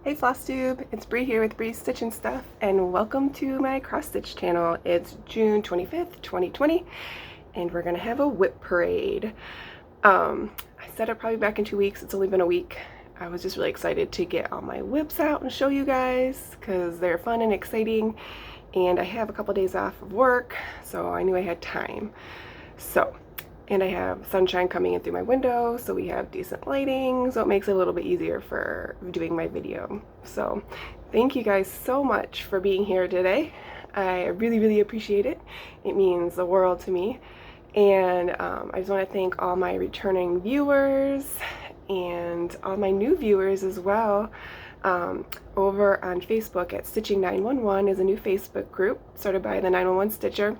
Hey FlossTube, it's Bree here with brees.stitching.stuff, and welcome to my cross stitch channel. It's June 25th, 2020, and we're gonna have a WIP parade. I said it probably back in 2 weeks. It's only been a week. I was just really excited to get all my WIPs out and show you guys because they're fun and exciting, and I have a couple days off of work, so I knew I had time. And I have sunshine coming in through my window, so we have decent lighting, so it makes it a little bit easier for doing my video. So thank you guys so much for being here today. I really appreciate it. It means the world to me. And I just want to thank all my returning viewers and all my new viewers as well. Over on Facebook at Stitching.1 is a new Facebook group started by the 911 Stitcher.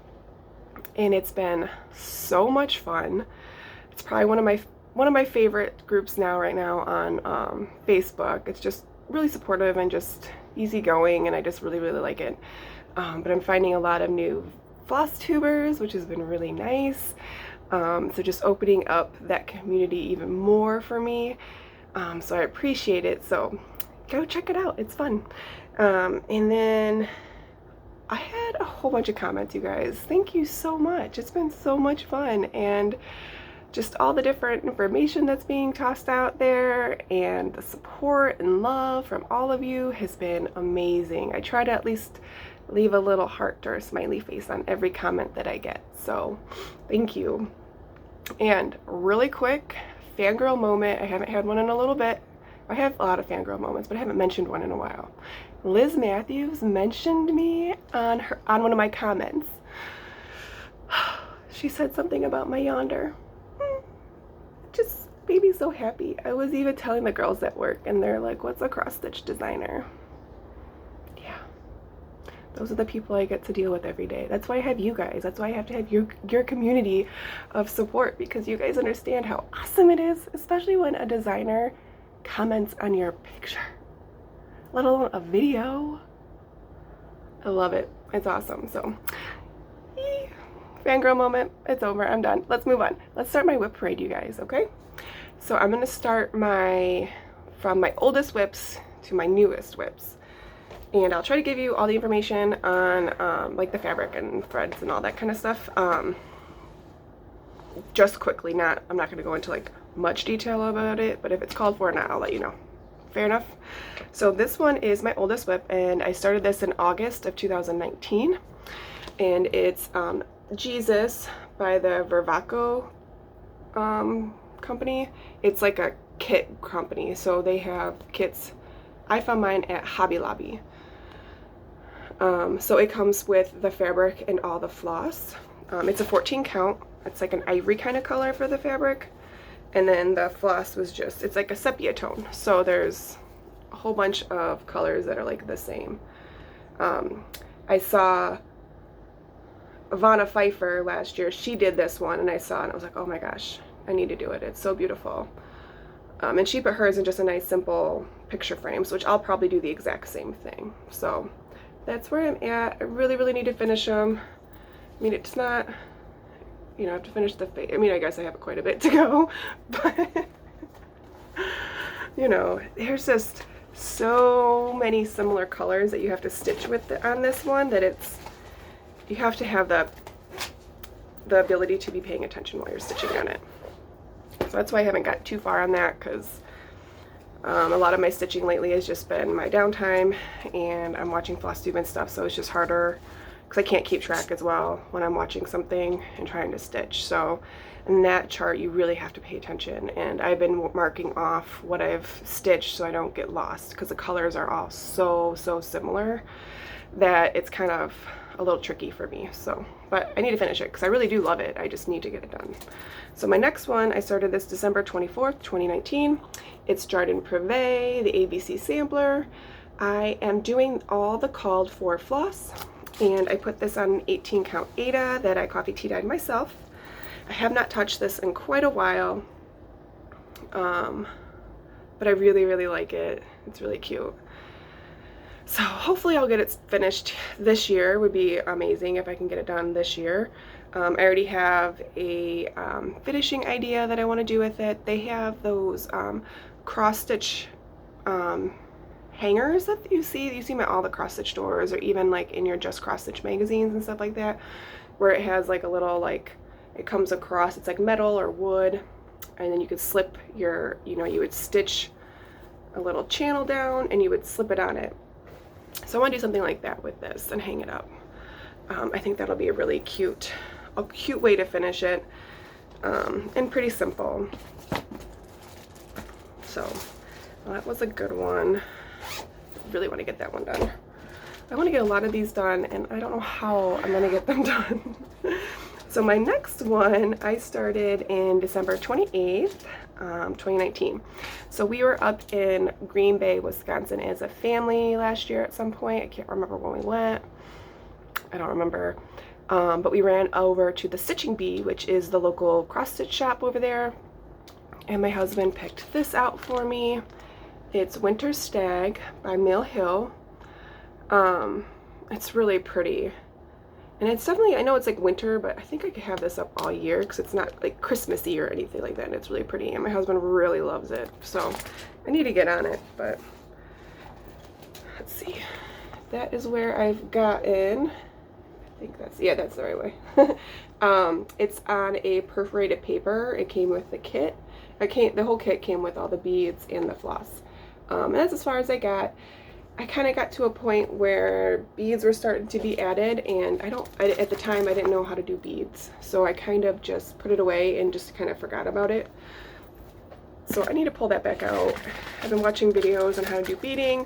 And it's been so much fun. It's probably one of my favorite groups right now on Facebook. It's just really supportive and just easygoing, and I just really like it. But I'm finding a lot of new floss tubers, which has been really nice. So just opening up that community even more for me. So I appreciate it. So go check it out. It's fun. And then I had a whole bunch of comments, you guys. Thank you so much. It's been so much fun, and just all the different information that's being tossed out there and the support and love from all of you has been amazing. I try to at least leave a little heart or a smiley face on every comment that I get, so thank you. And really quick fangirl moment. I haven't had one in a little bit. I have a lot of fangirl moments, but I haven't mentioned one in a while. Liz Matthews mentioned me on one of my comments. She said something about my yonder. Just made me so happy. I was even telling the girls at work, and they're like, "What's a cross stitch designer?" Yeah, those are the people I get to deal with every day. That's why I have you guys. That's why I have to have your community of support, because you guys understand how awesome it is, especially when a designer comments on your picture, let alone a video. I love it. It's awesome. So fangirl moment. It's over. I'm done. Let's move on. Let's start my WIP parade, you guys. Okay, so I'm gonna start from my oldest WIPs to my newest WIPs, and I'll try to give you all the information on like the fabric and threads and all that kind of stuff just quickly. I'm not gonna go into like much detail about it, but if it's called for or not, I'll let you know. Fair enough. So this one is my oldest WIP, and I started this in August of 2019, and it's Jesus by the Vervaco company. It's like a kit company, so they have kits. I found mine at Hobby Lobby. So it comes with the fabric and all the floss. It's a 14 count. It's like an ivory kind of color for the fabric. And then the floss was just, it's like a sepia tone. So there's a whole bunch of colors that are like the same. I saw Ivana Pfeiffer last year. She did this one, and I saw it, and I was like, oh my gosh, I need to do it. It's so beautiful. And she put hers in just a nice simple picture frames, which I'll probably do the exact same thing. So that's where I'm at. I really need to finish them. I mean, it's not, you know, I have to finish the face. I mean, I guess I have quite a bit to go, but you know, there's just so many similar colors that you have to stitch with on this one that you have to have the ability to be paying attention while you're stitching on it. So that's why I haven't got too far on that, because a lot of my stitching lately has just been my downtime, and I'm watching FlossTube and stuff, so it's just harder because I can't keep track as well when I'm watching something and trying to stitch. So in that chart, you really have to pay attention, and I've been marking off what I've stitched so I don't get lost, because the colors are all so similar that it's kind of a little tricky for me. So, but I need to finish it because I really do love it. I just need to get it done. So my next one, I started this December 24th, 2019. It's Jardin Purvey, the ABC sampler. I am doing all the called for floss, and I put this on an 18 count Aida that I coffee tea dyed myself. I have not touched this in quite a while, but I really like it. It's really cute. So hopefully I'll get it finished this year. Would be amazing if I can get it done this year. I already have a finishing idea that I want to do with it. They have those cross stitch hangers that you see them at all the cross stitch stores, or even like in your Just Cross Stitch magazines and stuff like that, where it has like a little, like, it comes across, it's like metal or wood, and then you could slip your, you know, you would stitch a little channel down and you would slip it on it. So I want to do something like that with this and hang it up. I think that'll be a really cute way to finish it, and pretty simple. So well, that was a good one. I really want to get that one done. I want to get a lot of these done, and I don't know how I'm going to get them done. So my next one I started in December 28th, 2019. So we were up in Green Bay, Wisconsin as a family last year at some point. I can't remember when we went. I don't remember. But we ran over to the Stitching Bee, which is the local cross stitch shop over there. And my husband picked this out for me. It's Winter Stag by Mill Hill. It's really pretty. And it's definitely, I know it's like winter, but I think I could have this up all year because it's not like Christmassy or anything like that. And it's really pretty, and my husband really loves it. So I need to get on it, but let's see. That is where I've gotten, I think that's, yeah, that's the right way. It's on a perforated paper. It came with the kit. The whole kit came with all the beads and the floss. And that's as far as I got. I kind of got to a point where beads were starting to be added, and at the time I didn't know how to do beads, so I kind of just put it away and just kind of forgot about it. So I need to pull that back out. I've been watching videos on how to do beading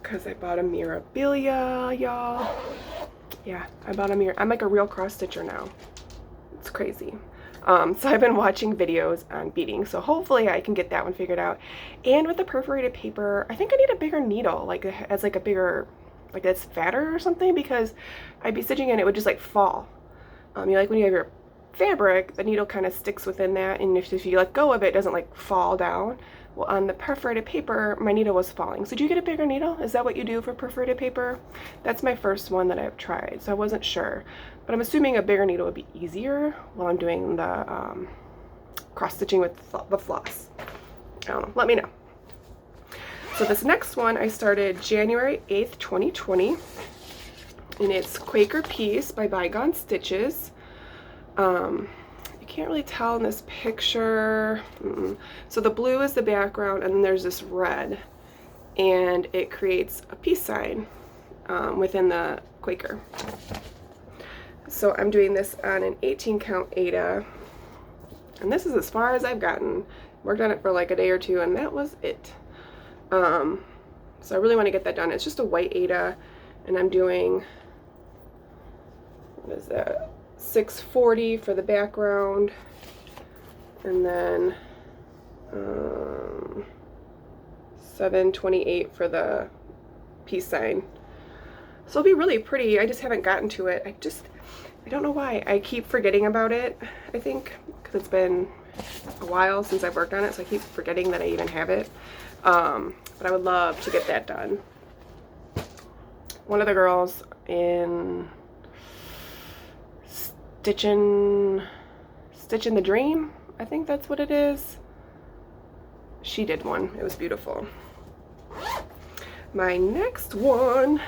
because I bought a Mirabilia, y'all. Yeah, I bought a mirror. I'm like a real cross stitcher now. It's crazy. So I've been watching videos on beading, so hopefully I can get that one figured out. And with the perforated paper, I think I need a bigger needle, like as like a bigger, like it's fatter or something, because I'd be stitching and it would just like fall. You know, like when you have your fabric, the needle kind of sticks within that, and if you let go of it, it doesn't like fall down. Well, on the perforated paper, my needle was falling. So do you get a bigger needle? Is that what you do for perforated paper? That's my first one that I've tried, so I wasn't sure. But I'm assuming a bigger needle would be easier while I'm doing the cross-stitching with the floss. I don't know. Let me know. So this next one I started January 8th, 2020. And it's Quaker Peace by Bygone Stitches. Can't really tell in this picture. So the blue is the background, and then there's this red, and it creates a peace sign within the Quaker. So I'm doing this on an 18 count Aida, and this is as far as I've gotten. Worked on it for like a day or two, and that was it. So I really want to get that done. It's just a white Aida, and I'm doing, what is that, 640 for the background, and then 728 for the peace sign. So it'll be really pretty. I just haven't gotten to it. I don't know why. I keep forgetting about it, I think, because it's been a while since I've worked on it, so I keep forgetting that I even have it. But I would love to get that done. One of the girls in Stitching the Dream, I think that's what it is. She did one. It was beautiful. My next one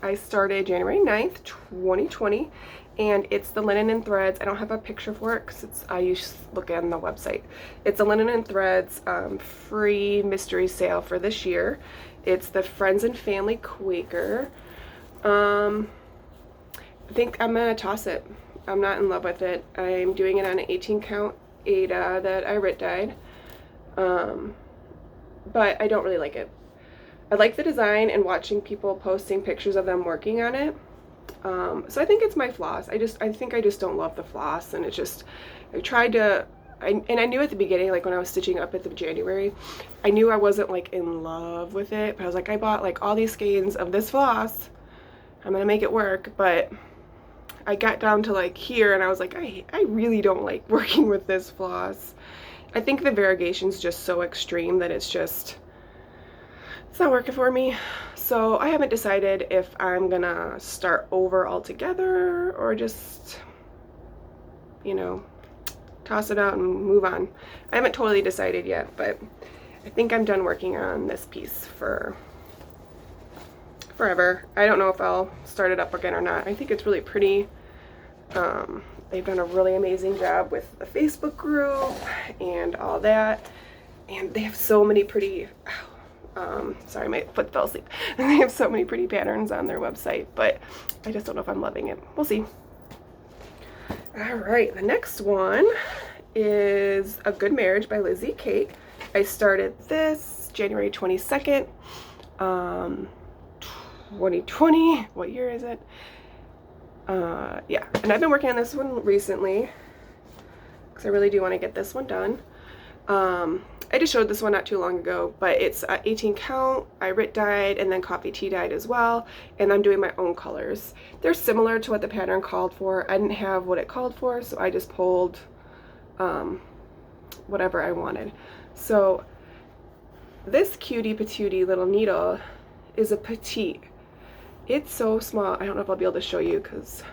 I started January 9th, 2020, and it's the Linen and Threads. I don't have a picture for it because I used to look on the website. It's a Linen and Threads free mystery sale for this year. It's the Friends and Family Quaker. I think I'm gonna toss it. I'm not in love with it. I'm doing it on an 18 count Aida that I Rit dyed, but I don't really like it. I like the design and watching people posting pictures of them working on it. So I think it's my floss. I think I just don't love the floss, and it's just, I tried to, and I knew at the beginning, like when I was stitching up at the January, I knew I wasn't like in love with it, but I was like, I bought like all these skeins of this floss, I'm gonna make it work. But I got down to like here, and I was like, I really don't like working with this floss. I think the variegation's just so extreme that it's not working for me. So I haven't decided if I'm gonna start over altogether or just, you know, toss it out and move on. I haven't totally decided yet, but I think I'm done working on this piece for forever. I don't know if I'll start it up again or not. I think it's really pretty. They've done a really amazing job with the Facebook group and all that. And they have so many pretty, sorry, my foot fell asleep. And they have so many pretty patterns on their website, but I just don't know if I'm loving it. We'll see. All right, the next one is A Good Marriage by Lizzie Cake. I started this January 22nd, 2020. What year is it? Yeah, and I've been working on this one recently because I really do want to get this one done. I just showed this one not too long ago, but it's 18 count. I Rit dyed and then coffee tea dyed as well, and I'm doing my own colors. They're similar to what the pattern called for. I didn't have what it called for, so I just pulled whatever I wanted. So this cutie patootie little needle is a petite. It's so small. I don't know if I'll be able to show you because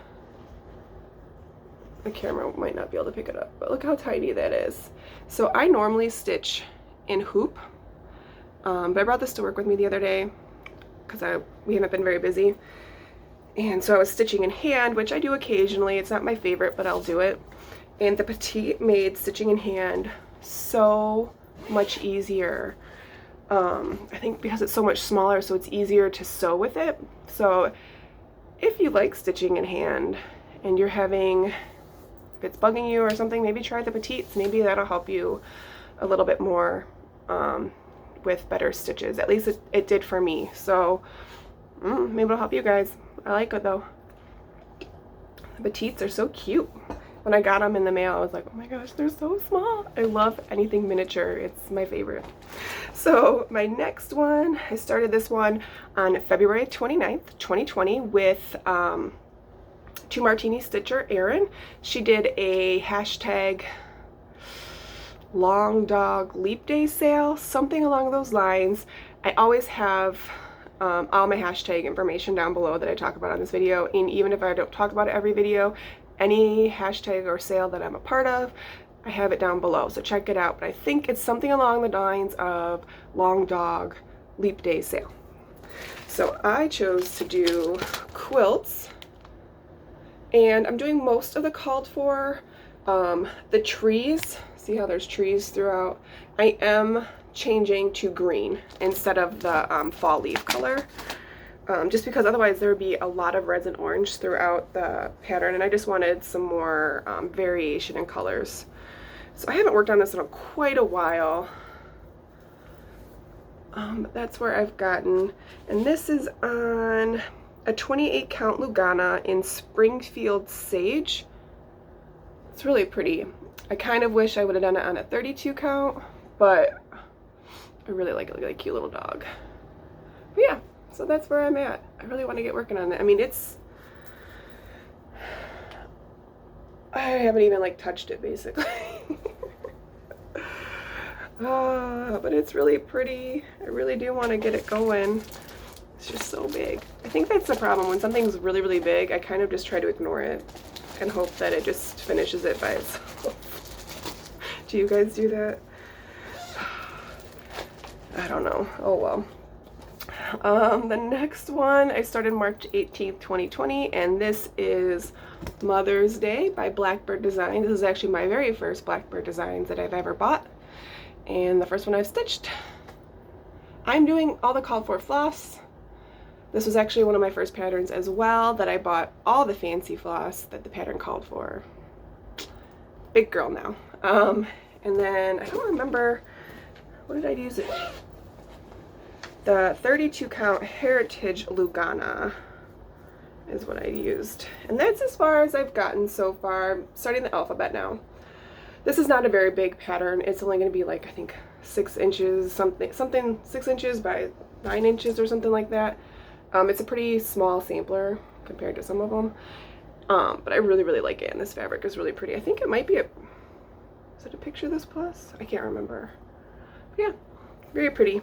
the camera might not be able to pick it up, but look how tiny that is. So I normally stitch in hoop, but I brought this to work with me the other day because we haven't been very busy. And so I was stitching in hand, which I do occasionally. It's not my favorite, but I'll do it. And the petite made stitching in hand so much easier. I think because it's so much smaller, so it's easier to sew with it. So if you like stitching in hand and you're having, if it's bugging you or something, maybe try the petites. Maybe that'll help you a little bit more with better stitches. At least it did for me. So maybe it'll help you guys. I like it though. The petites are so cute. When I got them in the mail, I was like, oh my gosh, they're so small. I love anything miniature. It's my favorite. So my next one, I started this one on February 29th, 2020 with Two Martini Stitcher Erin. She did a hashtag long dog leap day sale, something along those lines. I always have all my hashtag information down below that I talk about on this video, and even if I don't talk about it every video, any hashtag or sale that I'm a part of, I have it down below, so check it out. But I think it's something along the lines of long dog leap day sale. So I chose to do quilts, and I'm doing most of the called for. The trees, see how there's trees throughout? I am changing to green instead of the fall leaf color. Just because otherwise there would be a lot of reds and orange throughout the pattern, and I just wanted some more variation in colors. So I haven't worked on this in quite a while. That's where I've gotten, and this is on a 28 count Lugana in Springfield Sage. It's really pretty. I kind of wish I would have done it on a 32 count, but I really like it. Like a cute little dog. But yeah. So that's where I'm at. I really want to get working on it. I mean, I haven't even like touched it basically. But it's really pretty. I really do want to get it going. It's just so big. I think that's the problem. When something's really, really big, I kind of just try to ignore it and hope that it just finishes it by itself. Do you guys do that? I don't know. Oh well. The next one I started March 18th, 2020, and this is Mother's Day by Blackbird Design. This is actually my very first Blackbird designs that I've ever bought, and the first one I've stitched. I'm doing all the called for floss. This was actually one of my first patterns as well that I bought all the fancy floss that the pattern called for. Big girl now. And then I don't remember, what did I use it? The 32 count Heritage Lugana is what I used. And that's as far as I've gotten so far. I'm starting the alphabet now. This is not a very big pattern. It's only going to be like, I think 6 inches, something 6 inches by 9 inches or something like that. It's a pretty small sampler compared to some of them. But I really, really like it, and this fabric is really pretty. I think it might be is it a picture of this plus? I can't remember. But yeah, very pretty.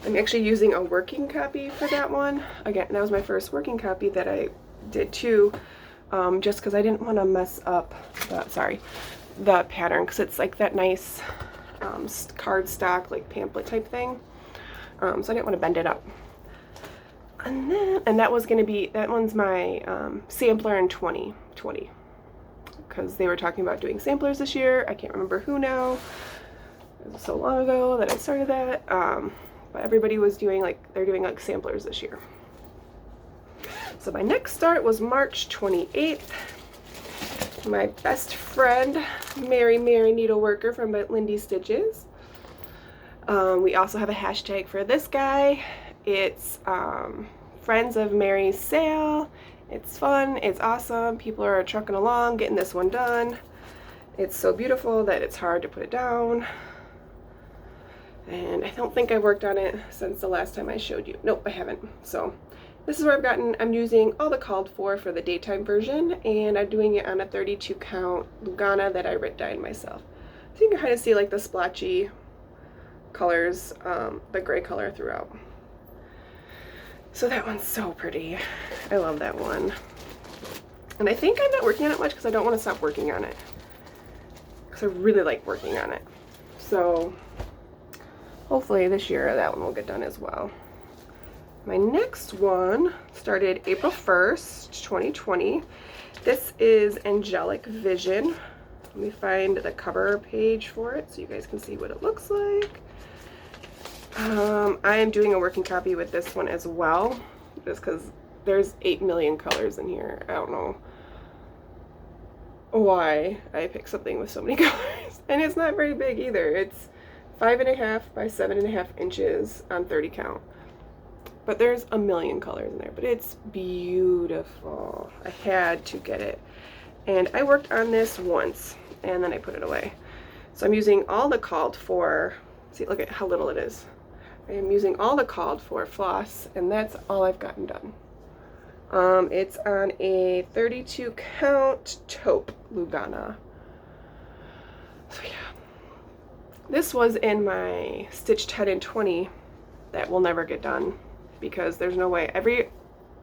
I'm actually using a working copy for that one. Again, that was my first working copy that I did too, just because I didn't want to mess up the pattern, because it's like that nice cardstock, like pamphlet type thing. So I didn't want to bend it up. And that was going to be, that one's my sampler in 2020, because they were talking about doing samplers this year. I can't remember who now. It was so long ago that I started that. But everybody was doing they're doing samplers this year. So my next start was March 28th. My best friend, Mary Needleworker from Lindy Stitches. We also have a hashtag for this guy. It's Friends of Mary's Sale. It's fun, it's awesome. People are trucking along, getting this one done. It's so beautiful that it's hard to put it down. And I don't think I worked on it since the last time I showed you. Nope, I haven't. So this is where I've gotten, I'm using all the called for the daytime version, and I'm doing it on a 32 count Lugana that I writ dyed myself. So you can kind of see the splotchy colors, the gray color throughout. So that one's so pretty. I love that one. And I think I'm not working on it much because I don't want to stop working on it, because I really like working on it. So hopefully this year that one will get done as well. My next one started April 1st, 2020. This is Angelic Vision. Let me find the cover page for it so you guys can see what it looks like. I am doing a working copy with this one as well, just because there's 8 million colors in here. I don't know why I picked something with so many colors. And it's not very big either. It's 5.5 by 7.5 inches on 30 count. But there's a million colors in there, but it's beautiful. I had to get it. And I worked on this once and then I put it away. So I'm using all the called for, see, look at how little it is. I am using all the called for floss, and that's all I've gotten done. It's on a 32 count taupe Lugana. So yeah. This was in my Stitch 10 and 20 that will never get done, because there's no way. Every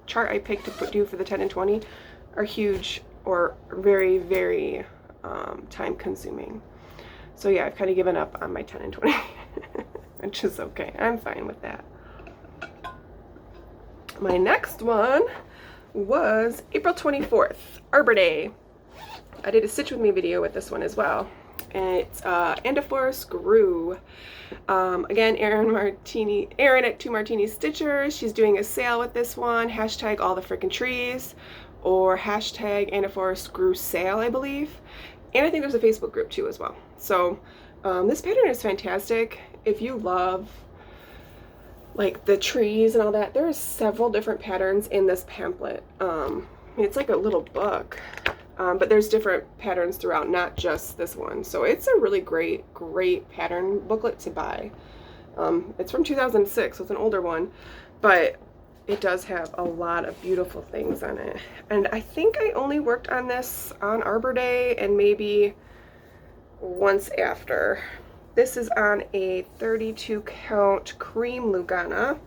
chart I picked to do for the 10 and 20 are huge or very, very time consuming. So yeah, I've kind of given up on my 10 and 20, which is okay. I'm fine with that. My next one was April 24th, Arbor Day. I did a Stitch With Me video with this one as well. And it's Andiforce Grew. Again, Erin at 2 Martini Stitchers. She's doing a sale with this one. Hashtag all the frickin' trees, or hashtag Andiforce Grew sale, I believe. And I think there's a Facebook group too as well. So this pattern is fantastic. If you love the trees and all that, there's several different patterns in this pamphlet. It's like a little book. But there's different patterns throughout, not just this one. So it's a really great pattern booklet to buy. It's from 2006, so it's an older one, but it does have a lot of beautiful things on it. And I think I only worked on this on Arbor Day and maybe once after. This is on a 32 count cream Lugana,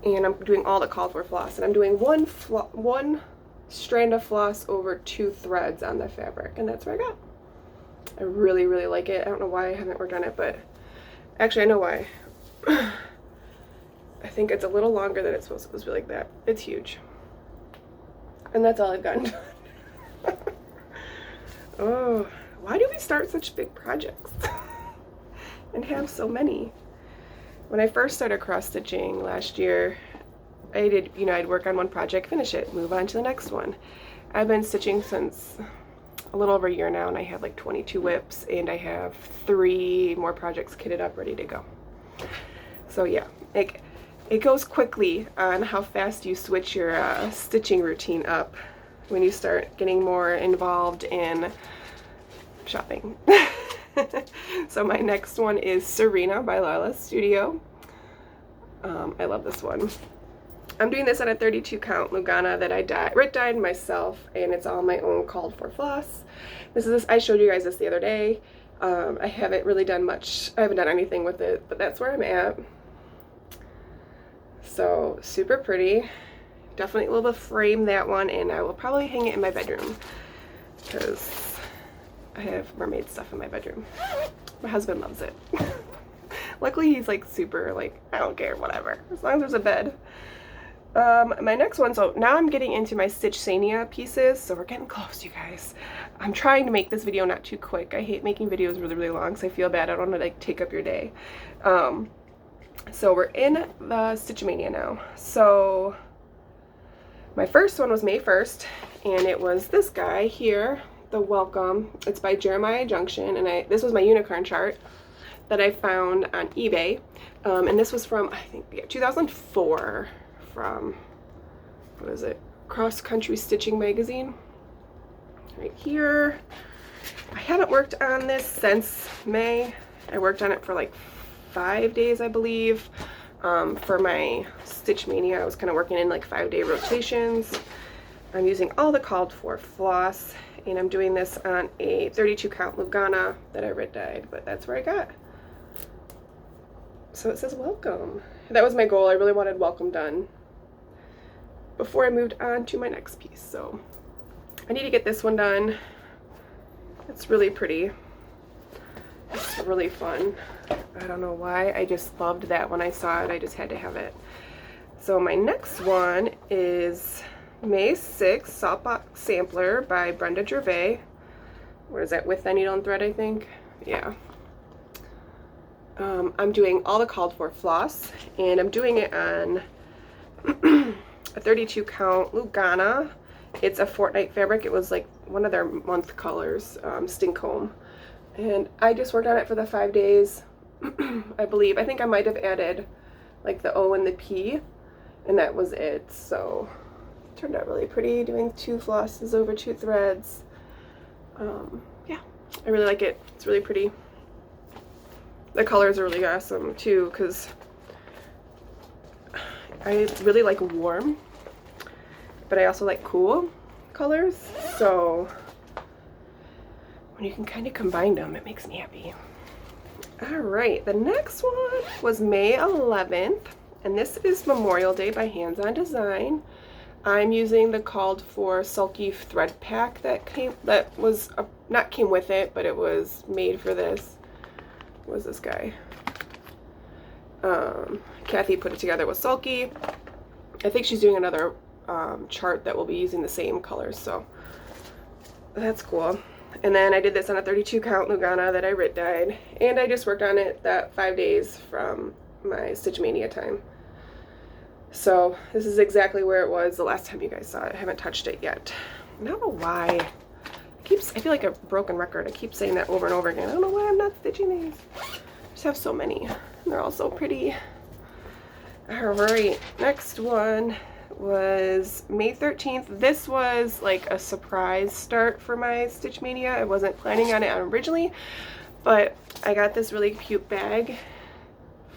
and I'm doing all the called for floss, and I'm doing one strand of floss over 2 threads on the fabric, and that's what I got. I really, really like it. I don't know why I haven't worked on it, but actually I know why. I think it's a little longer than it's supposed to be like that. It's huge. And that's all I've gotten done. Oh, why do we start such big projects and have so many? When I first started cross stitching last year, I did, I'd work on one project, finish it, move on to the next one. I've been stitching since a little over a year now, and I have 22 WIPs, and I have 3 more projects kitted up, ready to go. So yeah, it goes quickly on how fast you switch your stitching routine up when you start getting more involved in shopping. So my next one is Serena by Lala Studio. I love this one. I'm doing this on a 32 count Lugana that I writ dyed myself, and it's all my own called for floss. I showed you guys this the other day. I haven't really done much. I haven't done anything with it, but that's where I'm at. So super pretty. Definitely will frame that one, and I will probably hang it in my bedroom because I have mermaid stuff in my bedroom. My husband loves it. Luckily he's super I don't care, whatever, as long as there's a bed. My next one, so now I'm getting into my Stitchsania pieces, so we're getting close, you guys. I'm trying to make this video not too quick. I hate making videos really, really long, so I feel bad. I don't want to like take up your day. So we're in the Stitchmania now. So my first one was May 1st, and it was this guy here, the Welcome. It's by Jeremiah Junction, and this was my unicorn chart that I found on eBay. And this was from, I think, yeah, 2004, from, what is it, Cross Country Stitching magazine. Right here. I haven't worked on this since May. I worked on it for like 5 days, I believe. For my Stitchmania, I was kind of working in like 5-day rotations. I'm using all the called for floss, and I'm doing this on a 32 count Lugana that I red dyed, but that's where I got. So it says welcome. That was my goal. I really wanted welcome done before I moved on to my next piece. So I need to get this one done. It's really pretty. It's really fun. I don't know why. I just loved that when I saw it. I just had to have it. So my next one is May 6th, Saltbox Sampler by Brenda Gervais. Where is that? With the needle and thread, I think. Yeah. I'm doing all the called for floss, and I'm doing it on a 32 count Lugana. It's a Fortnite fabric. It was like one of their month colors, Stincombe. And I just worked on it for the 5 days, I believe. I think I might have added like the O and the P, and that was it. So it turned out really pretty, doing 2 flosses over 2 threads. Yeah, I really like it. It's really pretty. The colors are really awesome too, because I really like warm, but I also like cool colors. So when you can kind of combine them, it makes me happy. All right, the next one was May 11th, and this is Memorial Day by Hands On Design. I'm using the called for Sulky thread pack that came with it, but it was made for this. What was this guy? Kathy put it together with Sulky. I think she's doing another chart that will be using the same colors, so that's cool. And then I did this on a 32 count Lugana that I rit dyed, and I just worked on it that 5 days from my Stitchmania time. So this is exactly where it was the last time you guys saw it. I haven't touched it yet. I don't know why. I feel like a broken record. I keep saying that over and over again. I don't know why I'm not stitching these. I just have so many, and they're all so pretty. All right, next one was May 13th. This was like a surprise start for my Stitchmania. I wasn't planning on it originally, but I got this really cute bag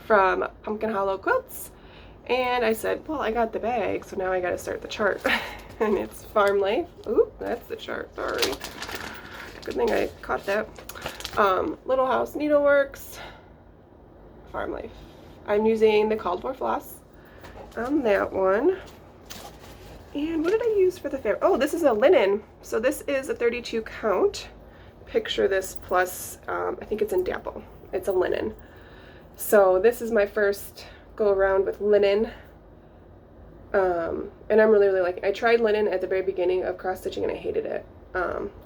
from Pumpkin Hollow Quilts, and I said, well, I got the bag, so now I gotta start the chart. And it's Farm Life. Ooh, that's the chart, sorry. Good thing I caught that. Little House Needleworks, Farm Life. I'm using the called for floss on that one. And what did I use for the fabric? Oh, this is a linen. So this is a 32 count. Picture this plus, I think it's in Dapple. It's a linen. So this is my first go around with linen. And I'm really, really liking it. I tried linen at the very beginning of cross stitching and I hated it.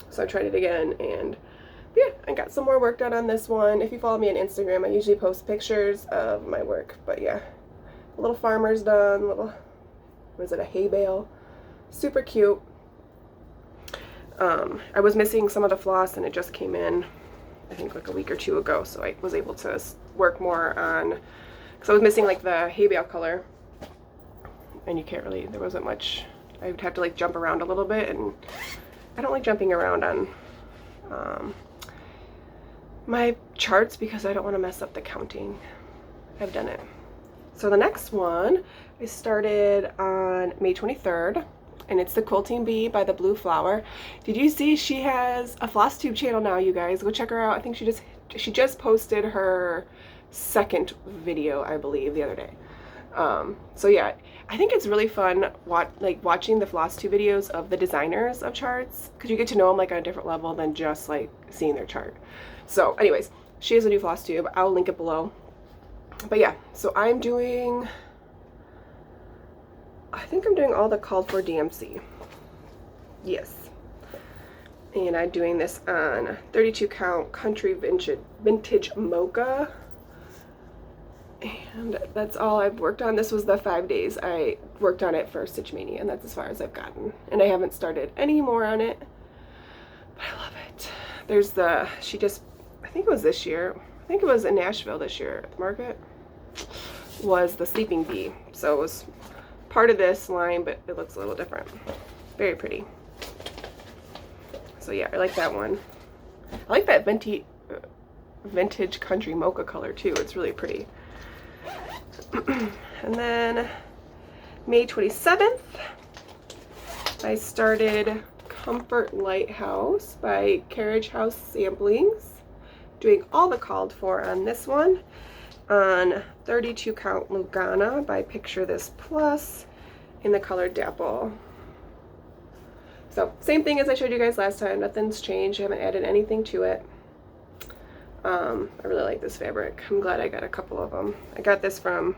So I tried it again, and yeah, I got some more work done on this one. If you follow me on Instagram, I usually post pictures of my work. But yeah, a little farmer's done, little, what is it, a hay bale. Super cute. I was missing some of the floss, and it just came in, I think like a week or 2 ago, so I was able to work more on, because I was missing like the hay bale color, and you can't really, there wasn't much, I would have to like jump around a little bit, and I don't like jumping around on my charts because I don't want to mess up the counting. I've done it. So the next one I started on May 23rd, and it's the Quilting Bee by the Blue Flower. Did you see she has a floss tube channel now, you guys? Go check her out. I think she just posted her second video, I believe, the other day. So yeah, I think it's really fun watching the floss tube videos of the designers of charts, because you get to know them like on a different level than just like seeing their chart. So anyways, she has a new floss tube. I'll link it below. But yeah, so I'm doing I think I'm doing all the called for DMC. Yes. And I'm doing this on 32 count country vintage mocha. And that's all I've worked on. This was the 5 days I worked on it for Stitch Mania, and that's as far as I've gotten. And I haven't started any more on it, but I love it. There's the, she just, I think it was this year, I think it was in Nashville this year at the market, was the Sleeping Bee. So it was part of this line, but it looks a little different. Very pretty. So yeah, I like that one. I like that vintage country mocha color too. It's really pretty. And then May 27th, I started Comfort Lighthouse by Carriage House Samplings, doing all the called for on this one, on 32 count Lugana by Picture This Plus in the color Dapple. So same thing as I showed you guys last time, nothing's changed, I haven't added anything to it. I really like this fabric. I'm glad I got a couple of them. I got this from,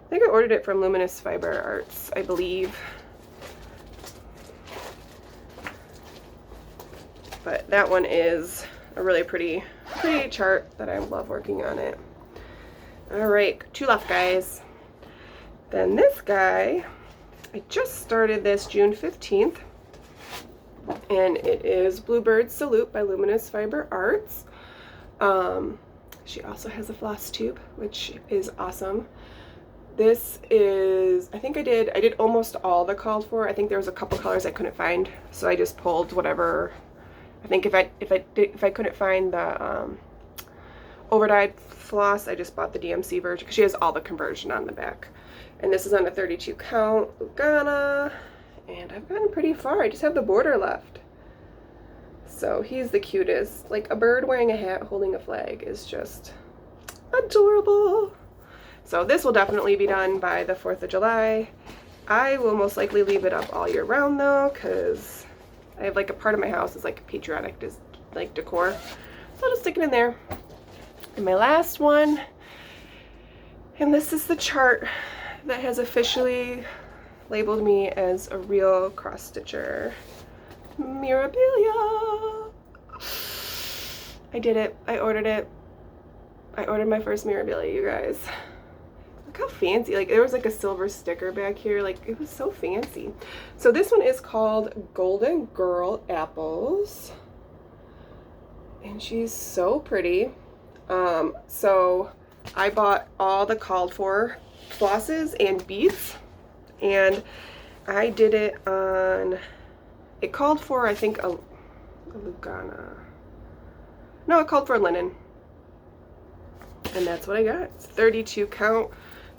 I think I ordered it from Luminous Fiber Arts, I believe. But that one is a really pretty chart that I love working on it. All right, 2 left, guys. Then this guy, I just started this June 15th, and it is Bluebird Salute by Luminous Fiber Arts. She also has a floss tube, which is awesome. This is, I think I did almost all the called for. I think there was a couple colors I couldn't find, so I just pulled whatever. I think if I couldn't find the overdyed floss, I just bought the DMC version because she has all the conversion on the back. And this is on a 32 count Lugana, and I've gotten pretty far. I just have the border left. So he's the cutest. Like, a bird wearing a hat holding a flag is just adorable. So this will definitely be done by the 4th of July. I will most likely leave it up all year round though, because I have like a part of my house is like patriotic like decor. So I'll just stick it in there. And my last one, and this is the chart that has officially labeled me as a real cross stitcher. Mirabilia. I did it. I ordered it. I ordered my first Mirabilia, you guys. Look how fancy. Like, there was like a silver sticker back here. Like, it was so fancy. So this one is called Golden Girl Apples, and she's so pretty. So I bought all the called for flosses and beads, and I did it on, it called for, I think, a Lugana. No, it called for linen. And that's what I got. It's 32 count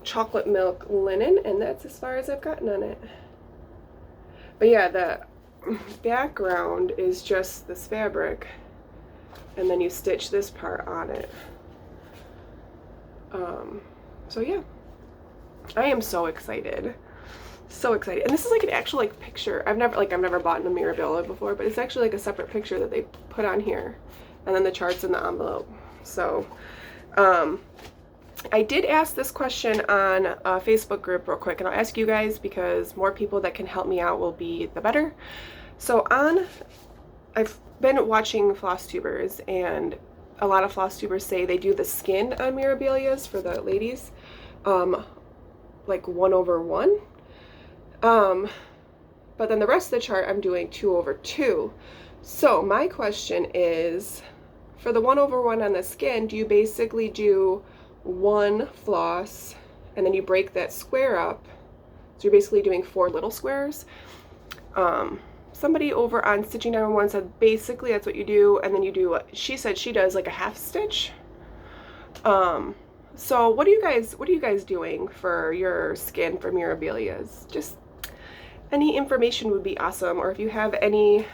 chocolate milk linen, and that's as far as I've gotten on it. But yeah, the background is just this fabric, and then you stitch this part on it. So yeah, I am so excited. So excited. And this is like an actual like picture. I've never bought a Mirabilia before, but it's actually like a separate picture that they put on here, and then the chart's in the envelope. So I did ask this question on a Facebook group real quick, and I'll ask you guys because more people that can help me out will be the better. So I've been watching floss tubers, and a lot of floss tubers say they do the skin on Mirabilias for the ladies, like 1/1. But then the rest of the chart I'm doing 2/2. So my question is, for the 1/1 on the skin, do you basically do one floss and then you break that square up? So you're basically doing 4 little squares. Somebody over on Stitching 911 said basically that's what you do, and then you do, she said she does like a half stitch. So what are you guys doing for your skin for Mirabilias? Just any information would be awesome, or if you have any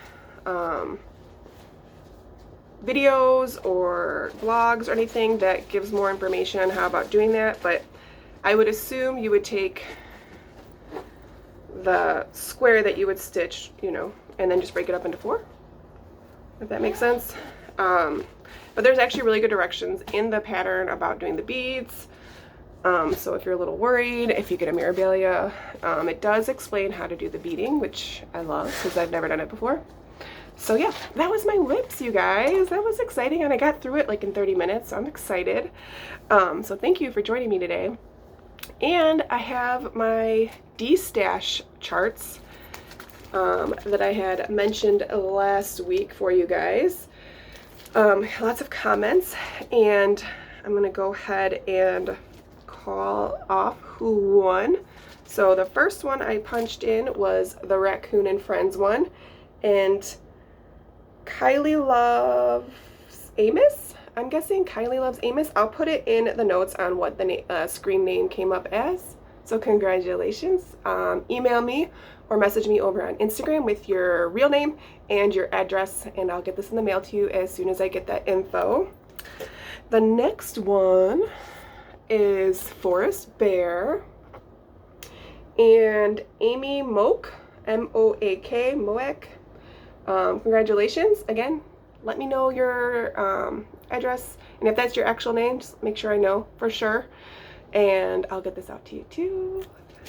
videos or blogs or anything that gives more information on how about doing that. But I would assume you would take the square that you would stitch, you know, and then just break it up into 4, if that makes sense. But there's actually really good directions in the pattern about doing the beads. So if you're a little worried, if you get a Mirabilia, it does explain how to do the beading, which I love because I've never done it before. So yeah, that was my WIPs, you guys. That was exciting, and I got through it like in 30 minutes, so I'm excited. So thank you for joining me today. And I have my Destash charts that I had mentioned last week for you guys. Lots of comments, and I'm going to go ahead and call off who won. So the first one I punched in was the Raccoon and Friends one, and Killylovesamis, I'm guessing Killylovesamis. I'll put it in the notes on what the screen name came up as. So congratulations. Email me or message me over on Instagram with your real name and your address, and I'll get this in the mail to you as soon as I get that info. The next one is Forest Bear and Amy Moak, M-O-A-K, Moak. Congratulations again. Let me know your address, and if that's your actual name, just make sure I know for sure, and I'll get this out to you too.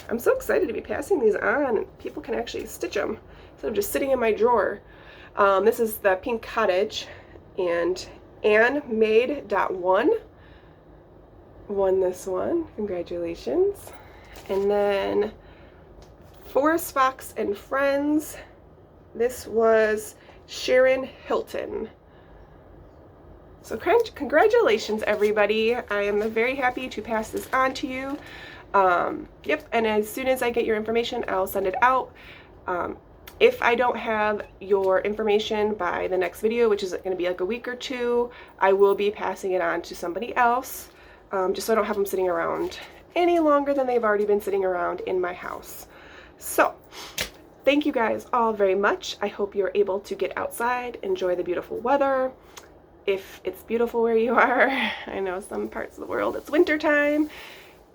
I'm so excited to be passing these on, and people can actually stitch them instead of just sitting in my drawer. This is the Pink Cottage, and Annmade.1 won this one. Congratulations. And then Forest Fox and Friends. This was Sharon Hilton. So congratulations, everybody. I am very happy to pass this on to you. Yep, and as soon as I get your information, I'll send it out. If I don't have your information by the next video, which is going to be like a week or two, I will be passing it on to somebody else, just so I don't have them sitting around any longer than they've already been sitting around in my house. So thank you guys all very much. I hope you're able to get outside, enjoy the beautiful weather. If it's beautiful where you are, I know some parts of the world it's winter time,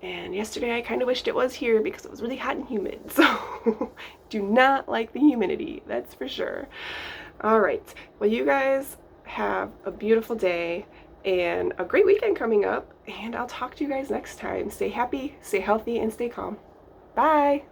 and yesterday I kind of wished it was here because it was really hot and humid, so do not like the humidity, that's for sure. All right, well, you guys have a beautiful day and a great weekend coming up, and I'll talk to you guys next time. Stay happy, stay healthy, and stay calm. Bye.